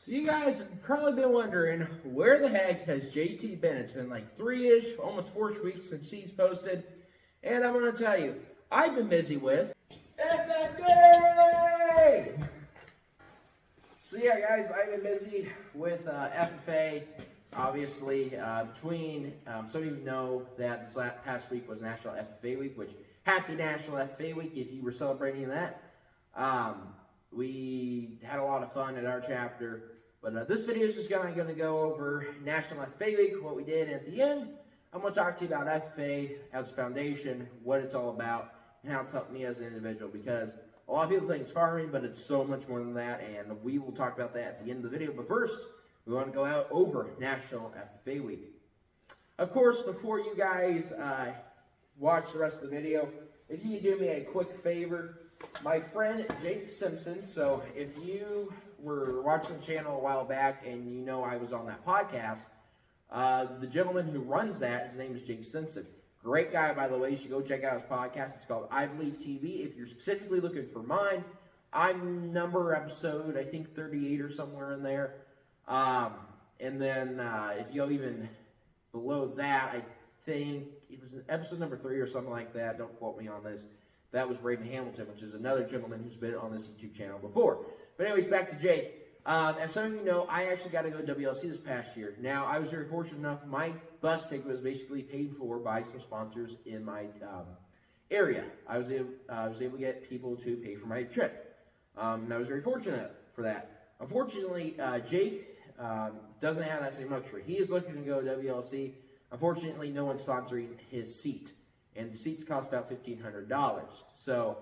So you guys have probably been wondering, where the heck has JT been? It's been like 3-ish, almost 4 weeks since he's posted. And I'm going to tell you, I've been busy with FFA! So yeah, guys, I've been busy with FFA. Obviously, between, some of you know that this past week was National FFA Week, which, happy National FFA Week if you were celebrating that. We had a lot of fun at our chapter, but this video is just going to go over National FFA Week, what we did, and at the end, I'm going to talk to you about FFA as a foundation, what it's all about, and how it's helped me as an individual, because a lot of people think it's farming, but it's so much more than that, and we will talk about that at the end of the video. But first, we want to go out over National FFA Week. Of course, before you guys watch the rest of the video, if you could do me a quick favor, my friend Jake Simpson, so if you were watching the channel a while back and you know I was on that podcast, the gentleman who runs that, his name is Jake Simpson. Great guy, by the way. You should go check out his podcast. It's called I Believe TV. If you're specifically looking for mine, I'm number episode, I think 38 or somewhere in there. And then if you go even below that, I think it was episode number 3 or something like that. Don't quote me on this. That was Braden Hamilton, which is another gentleman who's been on this YouTube channel before. But anyways, back to Jake. As some of you know, I actually got to go to WLC this past year. Now, I was very fortunate enough, my bus ticket was basically paid for by some sponsors in my area. I was able to get people to pay for my trip. And I was very fortunate for that. Unfortunately, Jake doesn't have that same luxury. He is looking to go to WLC. Unfortunately, no one's sponsoring his seat. And the seats cost about $1,500. So,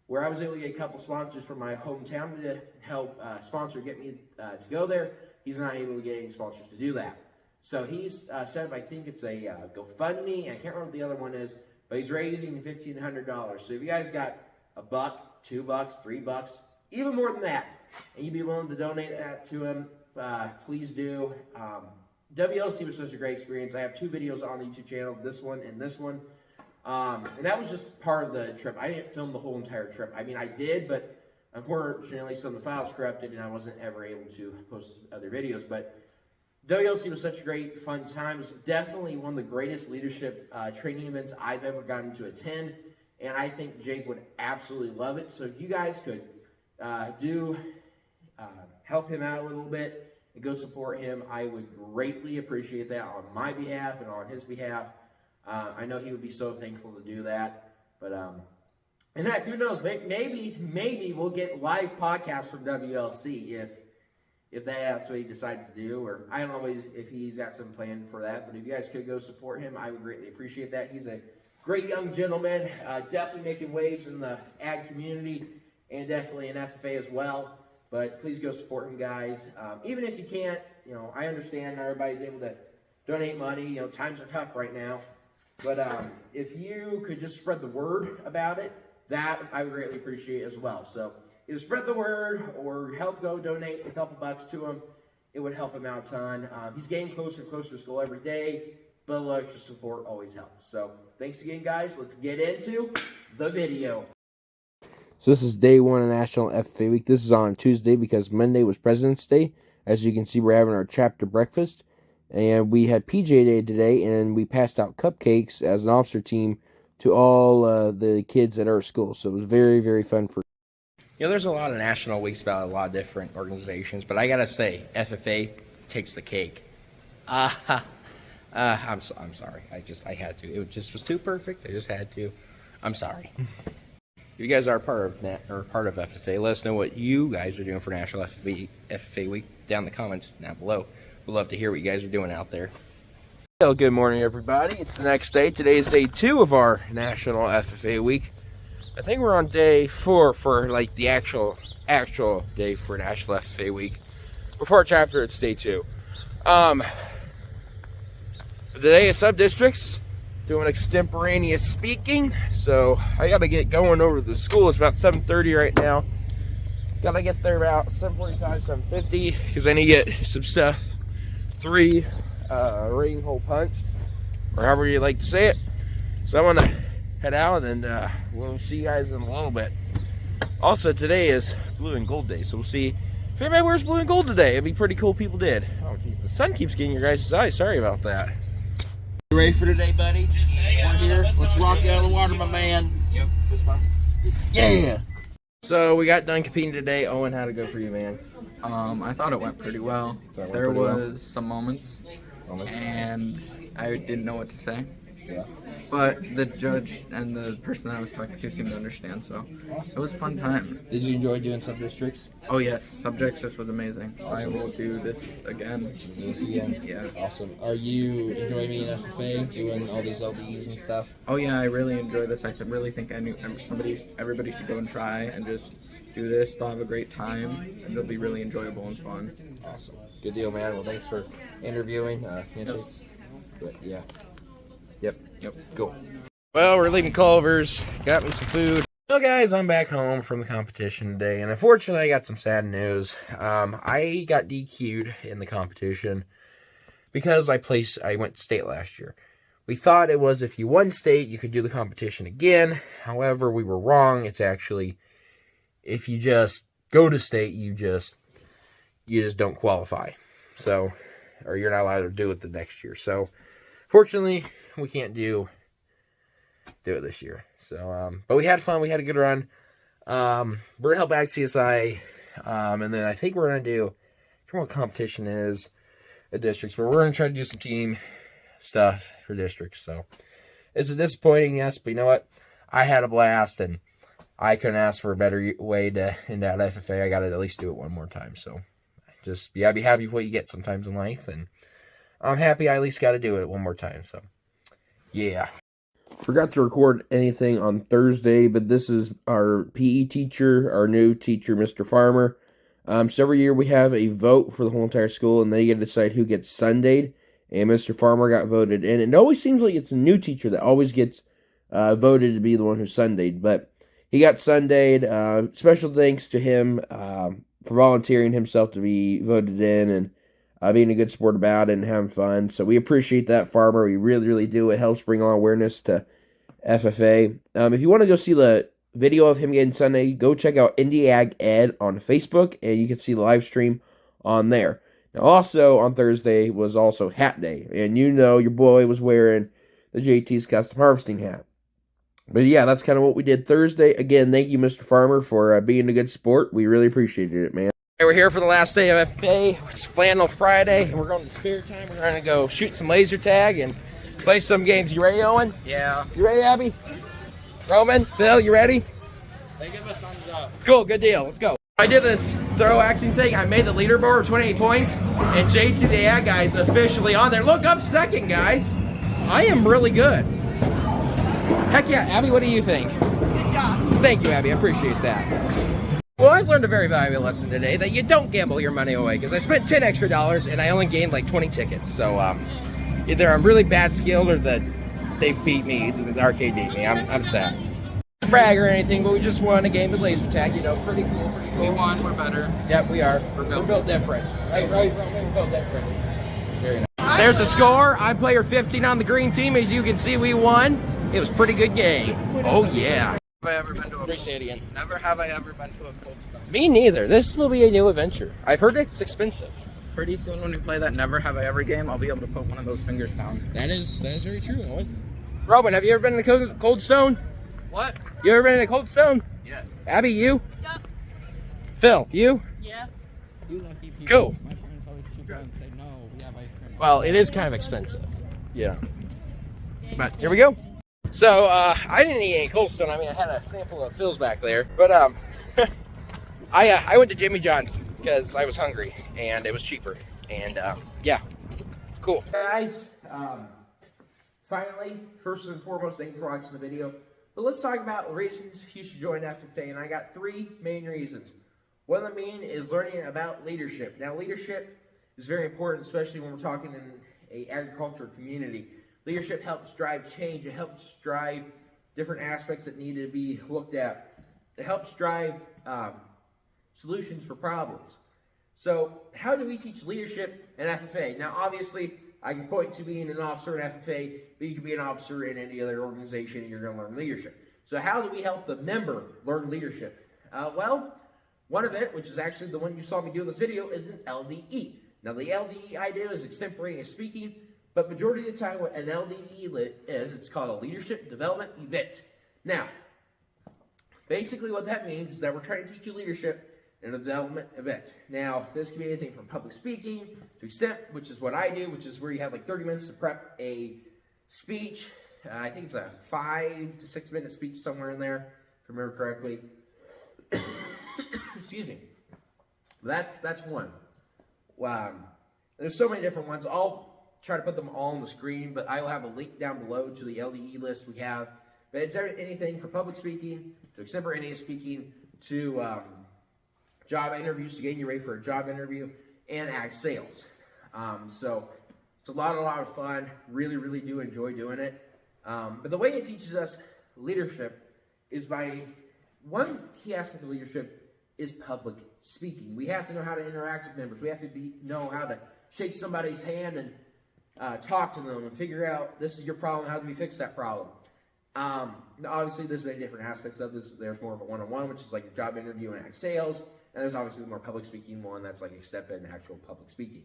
where I was able to get a couple sponsors from my hometown to help sponsor get me to go there, he's not able to get any sponsors to do that. So he's set up, I think it's a GoFundMe, I can't remember what the other one is, but he's raising $1,500. So if you guys got $1, $2, $3, even more than that, and you'd be willing to donate that to him, please do. WLC was such a great experience. I have 2 videos on the YouTube channel, this one and this one. And that was just part of the trip. I didn't film the whole entire trip. I mean, I did, but unfortunately, some of the files corrupted, and I wasn't ever able to post other videos. But WLC was such a great, fun time. It was definitely one of the greatest leadership training events I've ever gotten to attend, and I think Jake would absolutely love it. So if you guys could help him out a little bit and go support him, I would greatly appreciate that on my behalf and on his behalf. I know he would be so thankful to do that, but and heck, who knows? Maybe we'll get live podcasts from WLC if that's what he decides to do, or I don't know if he's got some plan for that. But if you guys could go support him, I would greatly appreciate that. He's a great young gentleman, definitely making waves in the ag community and definitely in FFA as well. But please go support him, guys. Even if you can't, I understand not everybody's able to donate money. Times are tough right now. But if you could just spread the word about it, that I would greatly appreciate as well. So either spread the word or help go donate a couple bucks to him. It would help him out a ton. He's getting closer and closer to school every day, but a little extra support always helps. So thanks again, guys. Let's get into the video. So this is day 1 of National FFA Week. This is on Tuesday because Monday was President's Day. As you can see, we're having our chapter breakfast. And we had PJ Day today, and we passed out cupcakes as an officer team to all the kids at our school. So it was very, very fun for. There's a lot of national weeks about a lot of different organizations, but I gotta say, FFA takes the cake. I'm sorry. I had to. It just was too perfect. I just had to. I'm sorry. If you guys are part of FFA, let us know what you guys are doing for National FFA Week down in the comments down below. We'd love to hear what you guys are doing out there. Well, good morning, everybody. It's the next day. Today is day 2 of our National FFA Week. I think we're on day 4 for like the actual day for National FFA Week. Before our chapter, it's day 2. Today is sub-districts doing extemporaneous speaking. So I got to get going over to the school. It's about 7:30 right now. Got to get there about 7:45, 7:50 because I need to get some stuff. 3 ring hole punch, or however you like to say it. So I'm gonna head out, and we'll see you guys in a little bit. Also, today is blue and gold day, so we'll see If anybody wears blue and gold today, it'd be pretty cool if people did. Oh, geez, the sun keeps getting your guys' eyes. Sorry about that. You ready for today, buddy? We're here. Let's rock you out of the water, my man. Yep. This one. Yeah. So we got done competing today. Owen, how'd it go for you, man? I thought it went pretty well. There was some moments, and I didn't know what to say. Yeah. But the judge and the person I was talking to seemed to understand, so it was a fun time. Did you enjoy doing sub districts? Oh yes, subjects just was amazing. Awesome. I will do this again. Yeah. Awesome. Are you enjoying being an FFA, doing all these LDs and stuff? Oh yeah, I really enjoy this. I really think everybody should go and try and just do this. They'll have a great time, and it'll be really enjoyable and fun. Awesome. Good deal, man. Well, thanks for interviewing. Yep. Yeah. Yep. Cool. Well, we're leaving Culver's. Got me some food. Well, guys, I'm back home from the competition today, and unfortunately, I got some sad news. I got DQ'd in the competition because I went to state last year. We thought it was if you won state, you could do the competition again. However, we were wrong. It's actually if you just go to state, you just don't qualify. So, or you're not allowed to do it the next year. So, fortunately, we can't do it this year. So, but we had fun. We had a good run. We're gonna help back CSI, and then I think we're gonna do. I don't know what competition is at districts, but we're gonna try to do some team stuff for districts. So, it's disappointing, yes, but you know what? I had a blast, and I couldn't ask for a better way to end that FFA. I got to at least do it one more time. So, be happy with what you get sometimes in life, and I'm happy I at least got to do it one more time. So, yeah. Forgot to record anything on Thursday, but this is our PE teacher, our new teacher, Mr. Farmer. So every year we have a vote for the whole entire school, and they get to decide who gets Sundayed, and Mr. Farmer got voted in. And it always seems like it's a new teacher that always gets voted to be the one who's Sundayed, but he got Sundayed. Special thanks to him for volunteering himself to be voted in, and being a good sport about it and having fun. So we appreciate that, Farmer. We really, really do. It helps bring on awareness to FFA. If you want to go see the video of him getting Sunday, go check out Indie Ag Ed on Facebook, and you can see the live stream on there. Now, also on Thursday was also Hat Day, and you know your boy was wearing the JT's Custom Harvesting hat. But yeah, that's kind of what we did Thursday. Again, thank you, Mr. Farmer, for being a good sport. We really appreciated it, man. We're here for the last day of FFA. It's Flannel Friday, and we're going to Spirit Time. We're going to go shoot some laser tag and play some games. You ready, Owen? Yeah. You ready, Abby? Roman? Phil, you ready? They give a thumbs up. Cool, good deal. Let's go. I did this throw axing thing. I made the leaderboard with 28 points, and JT the ad guy is officially on there. Look, I'm second, guys. I am really good. Heck yeah. Abby, what do you think? Good job. Thank you, Abby. I appreciate that. Well, I've learned a very valuable lesson today, that you don't gamble your money away, because I spent $10 extra and I only gained like 20 tickets. So either I'm really bad skilled or that they beat me, the arcade beat me. I'm sad. Not brag or anything, but we just won a game of laser tag. You know, pretty cool. We won. We're better. Yep, we are. We're built different. Right, Roman? We're built different. Very nice. There's the score. I'm player 15 on the green team. As you can see, we won. It was a pretty good game. Oh yeah. Have I ever been to a Stadium. Never have I ever been to a Cold Stone. Me neither. This will be a new adventure. I've heard it's expensive. Pretty soon when we play that Never Have I Ever game, I'll be able to put one of those fingers down. That is very true, Owen. Robin, have you ever been to Cold Stone? What? You ever been to Cold Stone? Yes. Abby, you? Yep. Phil, you? Yeah. You lucky people. Cool. My parents always keep on and say, no, we have ice cream. Well, it is kind of expensive. Yeah. But here we go. So, I didn't eat any Cold Stone. I mean, I had a sample of Phil's back there. But, I went to Jimmy John's because I was hungry and it was cheaper. And, yeah. Cool. Guys, finally, first and foremost, thank you for watching the video. But let's talk about reasons you should join FFA. And I got 3 main reasons. One of the main is learning about leadership. Now, leadership is very important, especially when we're talking in an agricultural community. Leadership helps drive change. It helps drive different aspects that need to be looked at. It helps drive solutions for problems. So how do we teach leadership in FFA? Now, obviously, I can point to being an officer in FFA, but you can be an officer in any other organization and you're going to learn leadership. So how do we help the member learn leadership? Well, One event, which is actually the one you saw me do in this video, is an LDE. Now, the LDE idea is extemporaneous speaking, but majority of the time what an LDE is, it's called a leadership development event. Now, basically what that means is that we're trying to teach you leadership in a development event. Now, this can be anything from public speaking to extemp, which is what I do, which is where you have like 30 minutes to prep a speech. I think it's a 5 to 6 minute speech somewhere in there, if I remember correctly. Excuse me. That's one. There's so many different ones. I'll try to put them all on the screen, but I will have a link down below to the LDE list we have. But it's anything from public speaking to extemporaneous speaking to job interviews to getting you ready for a job interview and ag sales. So it's a lot of fun. Really do enjoy doing it. But the way it teaches us leadership is by one key aspect of leadership is public speaking. We have to know how to interact with members. We have to know how to shake somebody's hand and talk to them and figure out, this is your problem, how do we fix that problem? Obviously, there's many different aspects of this. There's more of a one-on-one, which is like a job interview and ag sales. And there's obviously the more public speaking one that's like a step in actual public speaking.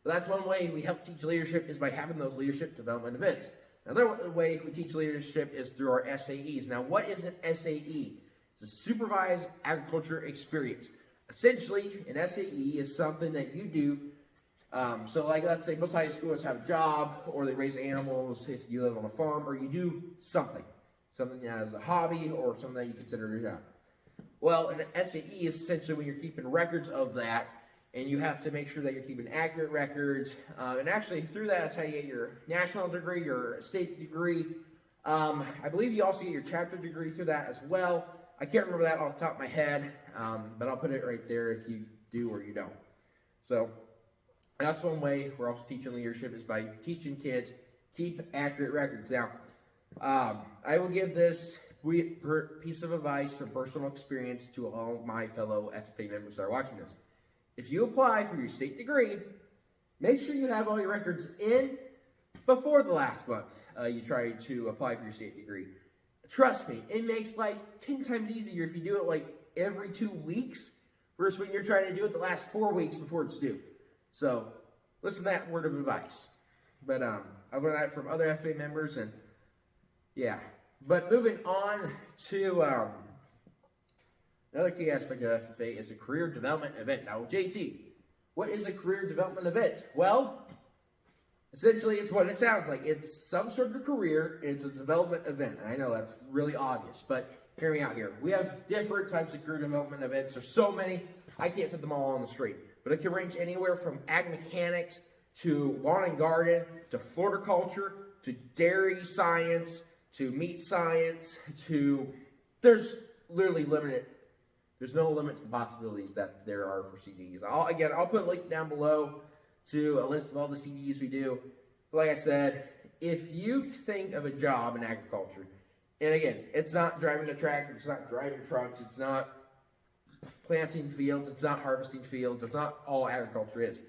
But that's one way we help teach leadership is by having those leadership development events. Another way we teach leadership is through our SAEs. Now, what is an SAE? It's a supervised agriculture experience. Essentially, an SAE is something that you do. So like, let's say most high schoolers have a job, or they raise animals if you live on a farm, or you do something as a hobby or something that you consider a job. Well, an SAE is essentially when you're keeping records of that, and you have to make sure that you're keeping accurate records. And actually, through that, that's how you get your national degree, your state degree. I believe you also get your chapter degree through that as well. I can't remember that off the top of my head, but I'll put it right there if you do or you don't. So that's one way we're also teaching leadership is by teaching kids keep accurate records. Now, I will give this piece of advice from personal experience to all of my fellow FFA members that are watching this. If you apply for your state degree, make sure you have all your records in before the last month you try to apply for your state degree. Trust me, it makes life 10 times easier if you do it like every 2 weeks versus when you're trying to do it the last 4 weeks before it's due. So listen to that word of advice. But I've learned that from other FFA members, and yeah. But moving on to another key aspect of FFA is a career development event. Now, JT, what is a career development event? Well, essentially, it's what it sounds like. It's some sort of career, and it's a development event. And I know that's really obvious, but hear me out here. We have different types of career development events. There's so many, I can't fit them all on the screen. But it can range anywhere from ag mechanics to lawn and garden to floriculture to dairy science to meat science to, there's literally limited. There's no limit to the possibilities that there are for CDEs. I'll put a link down below to a list of all the CDEs we do. But like I said, if you think of a job in agriculture, and again, it's not driving a tractor, it's not driving trucks, it's not planting fields, it's not harvesting fields, it's not all agriculture is.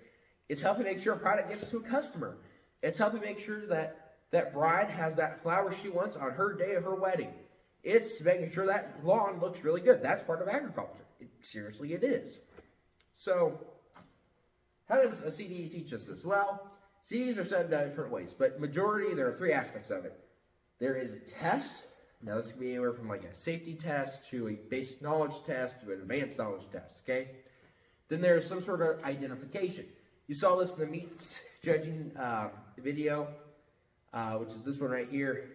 It's helping make sure a product gets to a customer. It's helping make sure that that bride has that flower she wants on her day of her wedding. It's making sure that lawn looks really good. That's part of agriculture. Seriously, it is. So, how does a CDE teach us this? Well, CDEs are set in different ways, but majority, there are 3 aspects of it. There is a test. Now, this can be anywhere from like a safety test to a basic knowledge test to an advanced knowledge test, okay? Then there's some sort of identification. You saw this in the meats judging video, which is this one right here.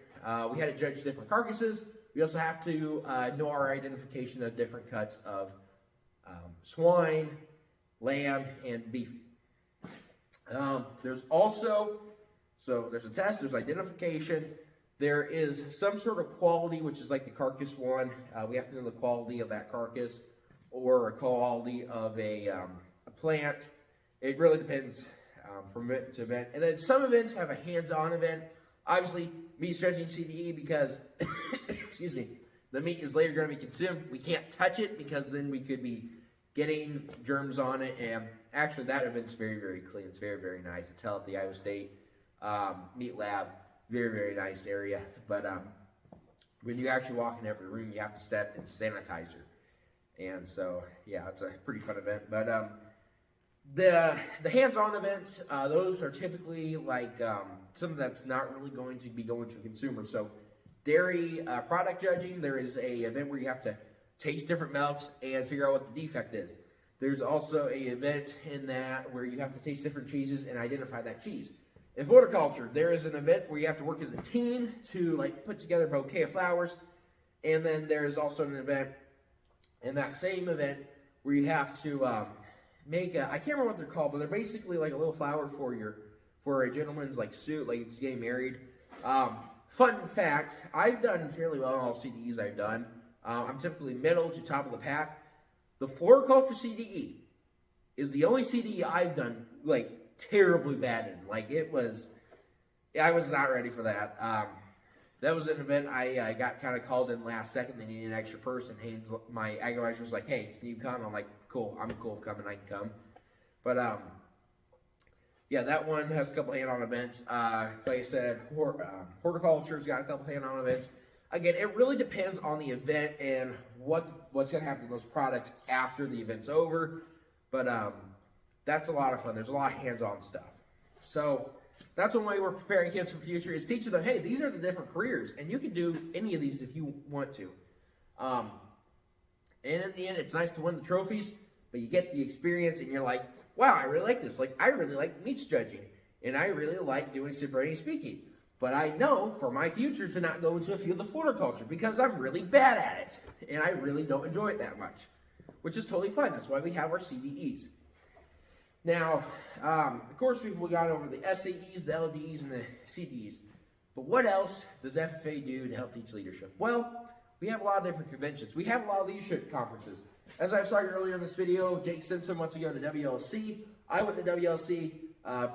We had to judge different carcasses. We also have to know our identification of different cuts of swine, lamb, and beef. There's also, so there's a test, there's identification. There is some sort of quality, which is like the carcass one. We have to know the quality of that carcass or a quality of a plant. It really depends from event to event. And then some events have a hands-on event. Obviously, meat stretching CDE because, excuse me, the meat is later going to be consumed. We can't touch it because then we could be getting germs on it. And actually, that event's very, very clean. It's very, very nice. It's held at the Iowa State Meat Lab. Very, very nice area. But when you actually walk in every room, you have to step in sanitizer. And so, yeah, it's a pretty fun event. But the hands-on events, those are typically like something that's not really going to be going to a consumer. So dairy product judging, there is a event where you have to taste different milks and figure out what the defect is. There's also a event in that where you have to taste different cheeses and identify that cheese. In horticulture, there is an event where you have to work as a team to like put together a bouquet of flowers. And then there is also an event in that same event where you have to make I can't remember what they're called, but they're basically like a little flower for a gentleman's like suit, like he's getting married. Fun fact, I've done fairly well in all CDEs I've done. I'm typically middle to top of the pack. The floriculture CDE is the only CDE I've done like terribly bad in. Like I was not ready for that. That was an event I got kind of called in last second. They needed an extra person. Haynes, my ag advisor, was like, "Hey, can you come?" I'm like, "Cool, I'm cool with coming. I can come." But yeah, that one has a couple hand-on events. Like I said, horticulture's got a couple hand-on events. Again, it really depends on the event and what's going to happen to those products after the event's over. But that's a lot of fun. There's a lot of hands-on stuff. So that's one way we're preparing kids for the future, is teaching them, hey, these are the different careers, and you can do any of these if you want to. And in the end, it's nice to win the trophies, but you get the experience, and you're like, wow, I really like this. Like, I really like meats judging, and I really like doing extemporaneous speaking. But I know for my future to not go into a field of horticulture because I'm really bad at it, and I really don't enjoy it that much, which is totally fine. That's why we have our CDEs. Now, of course, we've gone over the SAEs, the LDEs, and the CDEs. But what else does FFA do to help teach leadership? Well, we have a lot of different conventions. We have a lot of leadership conferences. As I saw earlier in this video, Jake Simpson wants to go to WLC. I went to WLC.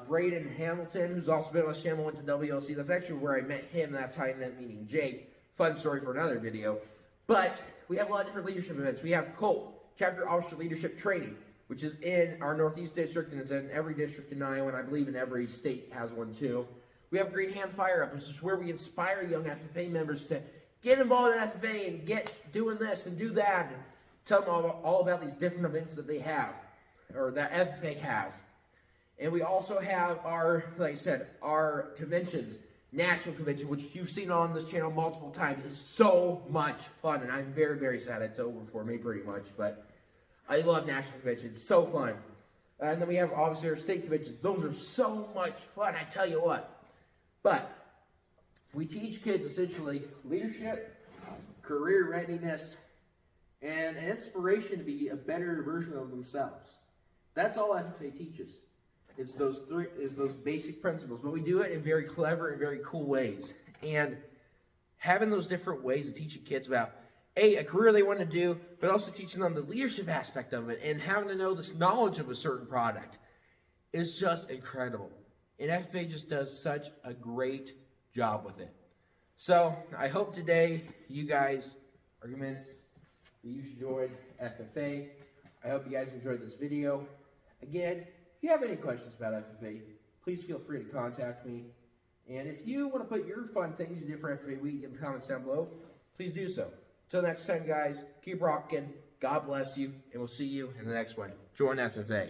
Braden Hamilton, who's also been on this channel, went to WLC. That's actually where I met him. That's how I ended up meeting Jake. Fun story for another video. But we have a lot of different leadership events. We have COLT, Chapter Officer Leadership Training, which is in our Northeast District, and it's in every district in Iowa, and I believe in every state has one too. We have Green Hand Fire Up, which is where we inspire young FFA members to get involved in FFA and get doing this and do that, and tell them all about these different events that they have, or that FFA has. And we also have our, like I said, our conventions. National Convention, which you've seen on this channel multiple times, is so much fun, and I'm very, very sad it's over for me pretty much, but I love National Convention. It's so fun. And then we have, obviously, our state conventions. Those are so much fun, I tell you what. But we teach kids, essentially, leadership, career readiness, and an inspiration to be a better version of themselves. That's all FFA teaches. It's those basic principles. But we do it in very clever and very cool ways. And having those different ways of teaching kids about a career they want to do, but also teaching them the leadership aspect of it and having to know this knowledge of a certain product is just incredible. And FFA just does such a great job with it. So I hope today you guys are convinced that you should join FFA. I hope you guys enjoyed this video. Again, if you have any questions about FFA, please feel free to contact me. And if you want to put your fun things you did for FFA Week in the comments down below, please do so. Until next time, guys, keep rocking. God bless you, and we'll see you in the next one. Join FFA.